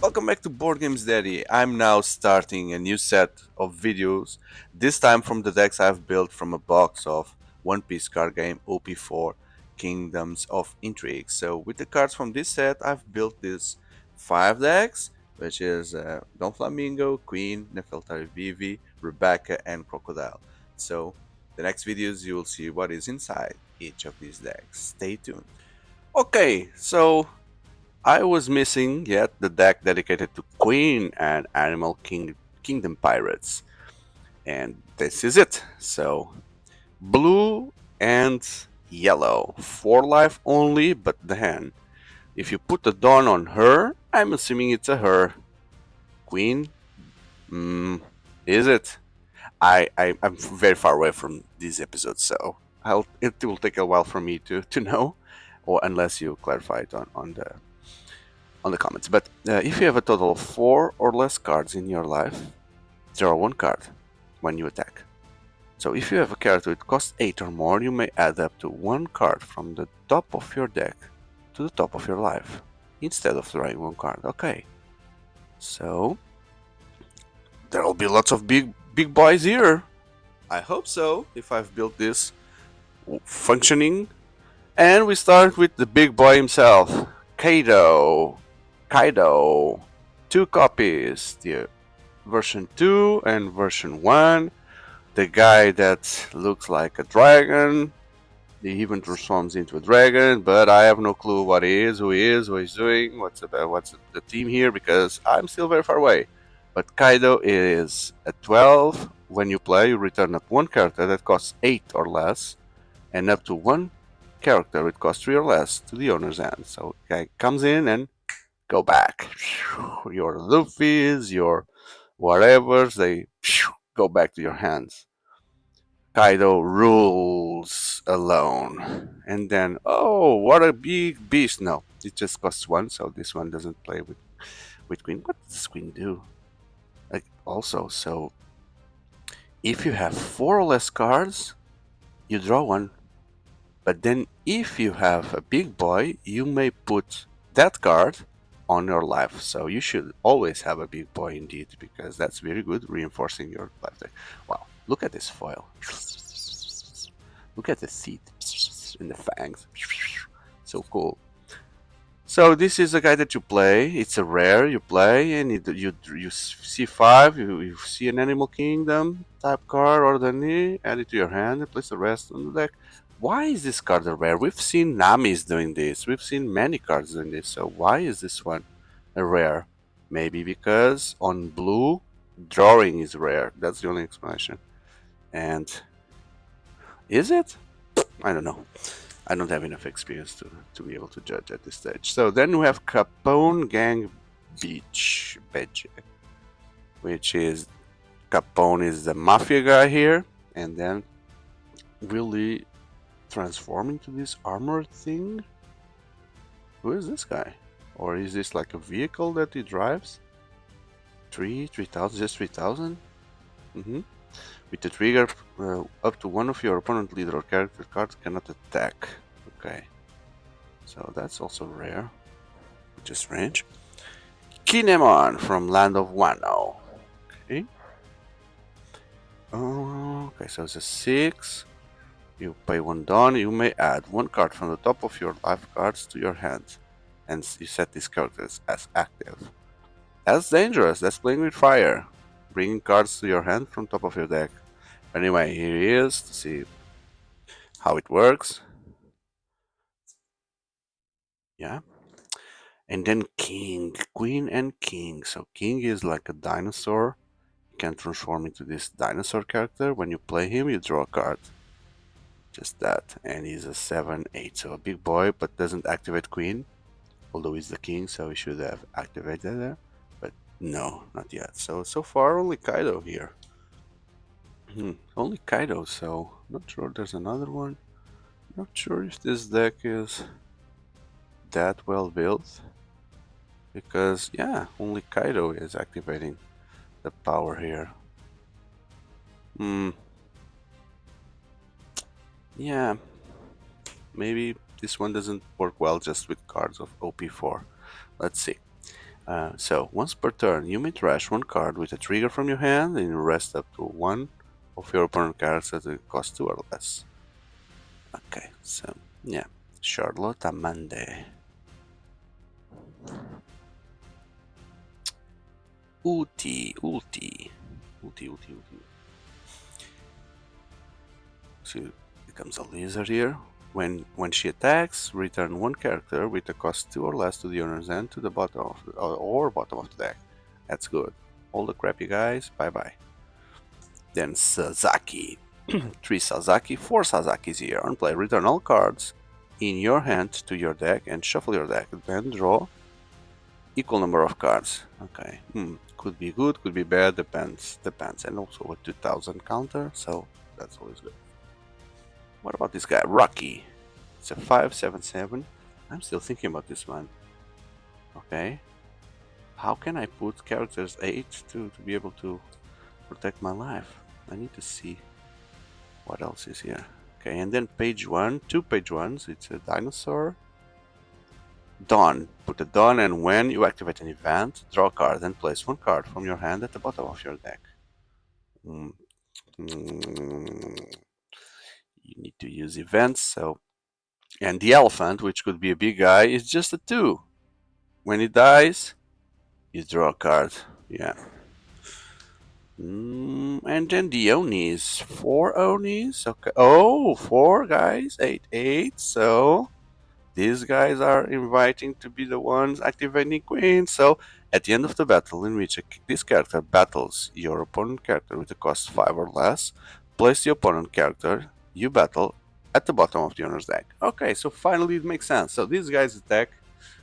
Welcome back to Board Games Daddy. I'm now starting a new set of videos, this time from the decks I've built from a box of One Piece card game OP4 Kingdoms of Intrigue. So with the cards from this set, I've built these 5 decks, which is Don Flamingo, Queen, Nefeltari Vivi, Rebecca, and Crocodile. So the next videos you will see what is inside each of these decks. Stay tuned. Okay, so I was missing yet the deck dedicated to Queen and Kingdom Pirates, and this is it. So, blue and yellow, 4 life only, but then if you put the Dawn on her, I'm assuming it's a her. Queen? Is it? I'm very far away from these episodes, so it will take a while for me to know, or unless you clarify it on the comments. But if you have a total of 4 or less cards in your life, draw 1 card when you attack. So if you have a character that costs 8 or more, you may add up to 1 card from the top of your deck to the top of your life, instead of drawing 1 card. Okay. So there will be lots of big boys here. I hope so, if I've built this functioning. And we start with the big boy himself, Kaido. Kaido. 2 copies, the version 2 and version 1. The guy that looks like a dragon. He even transforms into a dragon, but I have no clue what he is, who he's doing, what's the team here, because I'm still very far away. But Kaido is at 12. When you play, you return up 1 character that costs 8 or less, and up to 1 character that costs 3 or less to the owner's hand. So guy comes in and go back. Your Luffy's, your whatever's, they go back to your hands. Kaido rules alone. And then, oh, what a big beast. No, it just costs 1, so this one doesn't play with Queen. What does Queen do? Like, also, so if you have 4 or less cards, you draw 1. But then if you have a big boy, you may put that card on your life. So you should always have a big boy indeed, because that's very good, reinforcing your life deck. Wow, look at this foil. Look at the teeth and the fangs. So cool. So this is a guy that you play. It's a rare you play, and you see 5. You see an Animal Kingdom type card or the knee, add it to your hand, and place the rest on the deck. Why is this card a rare? We've seen Nami's doing this. We've seen many cards doing this. So why is this one a rare? Maybe because on blue, drawing is rare. That's the only explanation. And is it? I don't know. I don't have enough experience to be able to judge at this stage. So then we have Capone Gang Beach Beige, which is Capone is the mafia guy here, and then will he transform into this armored thing? Who is this guy? Or is this like a vehicle that he drives? 3,000, just 3,000? With the trigger, up to 1 of your opponent leader or character cards cannot attack. Okay. So that's also rare, which is strange. Kinemon from Land of Wano. Okay. Okay, so it's a 6. You pay 1 Dawn. You may add 1 card from the top of your life cards to your hand, and you set these characters as active. That's dangerous. That's playing with fire. Bringing cards to your hand from top of your deck. Anyway, here he is to see how it works. Yeah. And then King, Queen and King. So King is like a dinosaur. You can transform into this dinosaur character. When you play him, you draw a card. Just that. And he's a 7/8. So a big boy, but doesn't activate Queen. Although he's the king, so he should have activated there. But no, not yet. So far only Kaido here. Only Kaido, so not sure there's another one. Not sure if this deck is that well built, because yeah, only Kaido is activating the power here. Yeah, maybe this one doesn't work well just with cards of OP4. Let's see. So once per turn, you may trash one card with a trigger from your hand, and you rest up to one of your opponent cards at a cost 2 or less. Okay, so yeah, Charlotte Amande. Ulti. She becomes a lizard here. When she attacks, return one character with a cost 2 or less to the owner's end to the bottom of or bottom of the deck. That's good. All the crappy guys, bye bye. Then Sasaki. 3 Sasaki, 4 Sasakis here. On play, return all cards in your hand to your deck and shuffle your deck. Then draw equal number of cards. Okay. Could be good, could be bad, depends. And also a 2000 counter, so that's always good. What about this guy? Rocky. It's a 577. I'm still thinking about this one. Okay. How can I put characters 8 to be able to protect my life? I need to see what else is here. Okay, and then page 1, 2 page 1s. It's a dinosaur. Dawn. Put a Dawn, and when you activate an event, draw a card and place one card from your hand at the bottom of your deck. You need to use events, so. And the elephant, which could be a big guy, is just a 2. When it dies, you draw a card. Yeah. And then the Onis. 4 Onis. Okay. Oh, 4 guys. 8. So these guys are inviting to be the ones activating Queen. So at the end of the battle in which this character battles your opponent character with a cost 5 or less, place the opponent character you battle at the bottom of the owner's deck. Okay, so finally it makes sense. So these guys attack.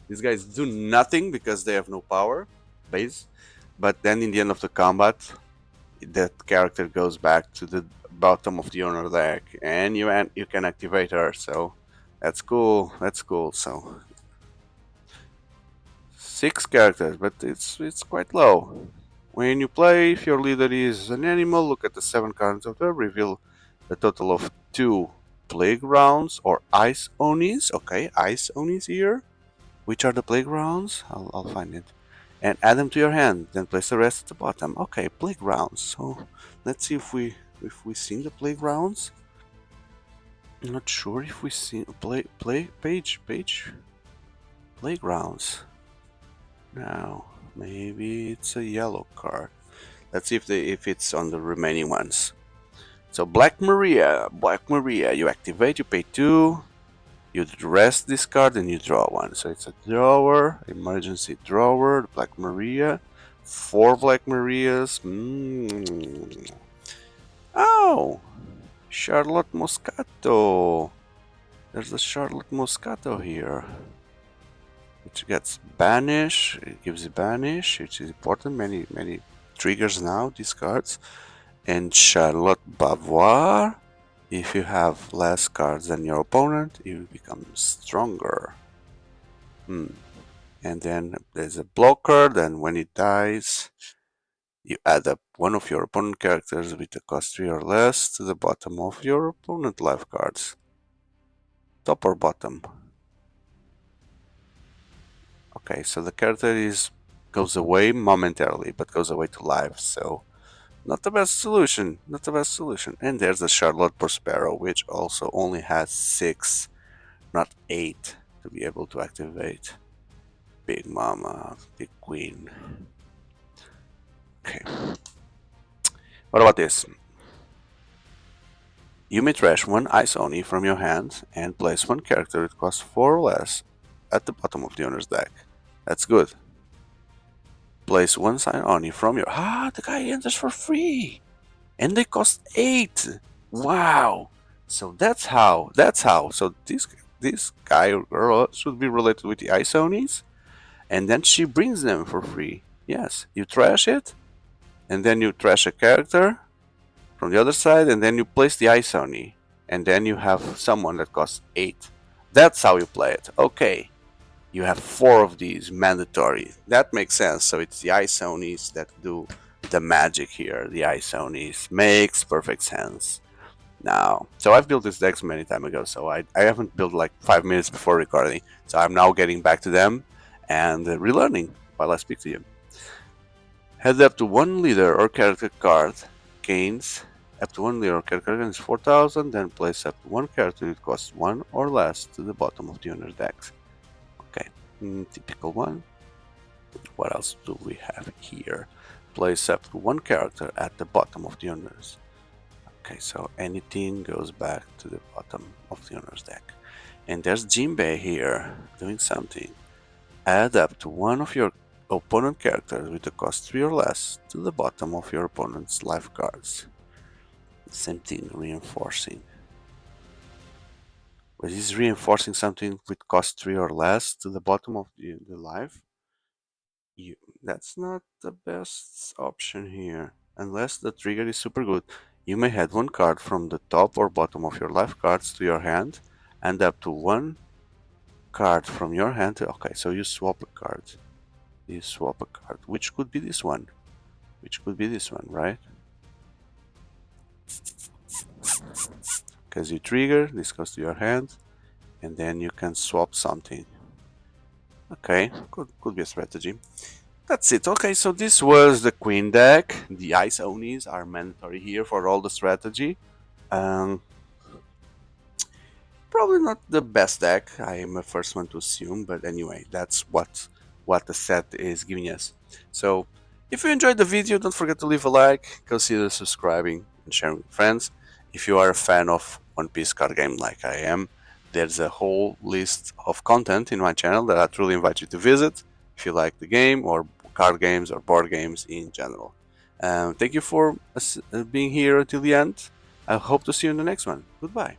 These guys do nothing because they have no power base. But then in the end of the combat, that character goes back to the bottom of the owner deck, and you can activate her. So that's cool. So 6 characters, but it's quite low. When you play, if your leader is an animal, look at the 7 cards of the reveal a total of 2 playgrounds or ice onis. Okay, ice onis here. Which are the playgrounds? I'll find it. And add them to your hand. Then place the rest at the bottom. Okay, playgrounds. So let's see if we seen the playgrounds. I'm not sure if we seen page playgrounds. Now maybe it's a yellow card. Let's see if it's on the remaining ones. So Black Maria. You activate. You pay 2. You rest this card and you draw 1. So it's a drawer, emergency drawer, Black Maria, 4 Black Marias. Oh, Charlotte Moscato. There's a Charlotte Moscato here, which gets banish. It gives you banish, which is important. Many triggers now. These cards, and Charlotte Bavoir. If you have less cards than your opponent, you become stronger. And then there's a blocker, then when it dies, you add up one of your opponent characters with a cost 3 or less to the bottom of your opponent life cards. Top or bottom? Okay, so the character goes away momentarily, but goes away to life, so not the best solution. And there's the Charlotte Prospero, which also only has 6, not 8, to be able to activate. Big Mama, Big Queen. Okay. What about this? You may trash 1 Ice Oni from your hand and place 1 character that costs 4 or less at the bottom of the owner's deck. That's good. Place 1 Ice Oni from your... the guy enters for free! And they cost 8! Wow! So that's how. So this guy or girl should be related with the Ice Onis, and then she brings them for free. Yes, you trash it, and then you trash a character from the other side, and then you place the Ice Oni, and then you have someone that costs 8. That's how you play it. Okay, you have 4 of these mandatory. That makes sense. So it's the Ice Onis that do the magic here. The Ice Onis makes perfect sense. Now, so I've built these decks many time ago, so I haven't built like 5 minutes before recording. So I'm now getting back to them and relearning while I speak to you. Head up to one leader or character card gains up to one leader or character gains 4,000, then place up to one character it costs 1 or less to the bottom of the owner's deck. Okay, typical one. What else do we have here? Place up to one character at the bottom of the owner's. Okay, so anything goes back to the bottom of the owner's deck. And there's Jinbei here doing something. Add up to one of your opponent characters with a cost 3 or less to the bottom of your opponent's life cards. Same thing, reinforcing. But he's reinforcing something with cost 3 or less to the bottom of the life. That's not the best option here. Unless the trigger is super good. You may add one card from the top or bottom of your life cards to your hand, and up to one card from your hand. Okay, so you swap a card. You swap a card, which could be this one. Which could be this one, right? Because you trigger, this goes to your hand, and then you can swap something. Okay, could be a strategy. That's it. Okay, so this was the Queen deck. The Ice Onis are mandatory here for all the strategy. Probably not the best deck, I am the first one to assume, but anyway, that's what the set is giving us. So, if you enjoyed the video, don't forget to leave a like, consider subscribing and sharing with friends. If you are a fan of One Piece card game like I am, there's a whole list of content in my channel that I truly invite you to visit if you like the game or card games or board games in general. Thank you for being here until the end. I hope to see you in the next one. Goodbye.